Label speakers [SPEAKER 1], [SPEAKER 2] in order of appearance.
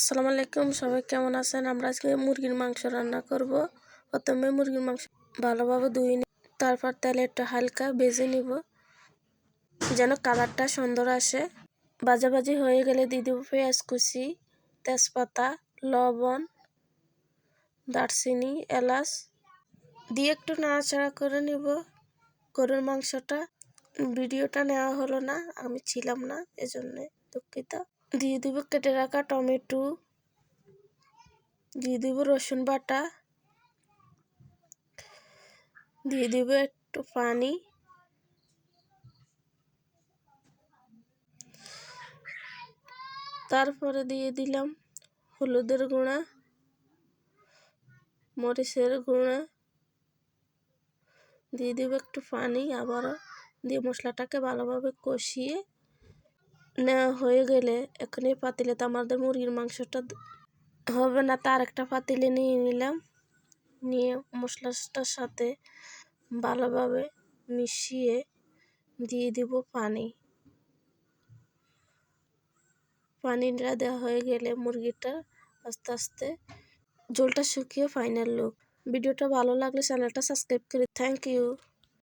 [SPEAKER 1] আসসালামু আলাইকুম, সবাই কেমন আছেন? আমরা আজকে মুরগির মাংস রান্না করব। প্রথমে মুরগির মাংস ভালোভাবে ধুয়ে নিই, তারপর তেলে একটু হালকা ভেজে নিব যেন কালারটা সুন্দর আসে। ভাজাভাজি হয়ে গেলে দিয়ে দেবো পেঁয়াজ কুচি, তেজপাতা, লবণ, দারচিনি, এলাচ দিয়ে একটু নাড়াচাড়া করে নিব। গরুর মাংসটা ভিডিওটা নেওয়া হলো না, আমি ছিলাম না, এজন্যে দুঃখিত। দিয়ে দেবো কেটে রাখা টমেটো, দিয়ে দেব রসুন বাটা, দিয়ে দেব একটু পানি, তারপরে দিয়ে দিলাম হলুদের গুঁড়া, মরিচের গুঁড়া, দিয়ে দেব একটু পানি, আবারও দিয়ে মশলাটাকে ভালোভাবে কষিয়ে নেওয়া হয়ে গেলে এখানে পাতিলে তো আমাদের মুরগির মাংসটা হবে না, তার একটা পাতিলে নিয়ে নিলাম, নিয়ে মশলাটার সাথে ভালোভাবে মিশিয়ে দিয়ে দিব পানি। পানিটা দেওয়া হয়ে গেলে মুরগিটা আস্তে আস্তে ঝোলটা শুকিয়ে ফাইনাল লুক। ভিডিওটা ভালো লাগলে চ্যানেলটা সাবস্ক্রাইব করে থ্যাংক ইউ।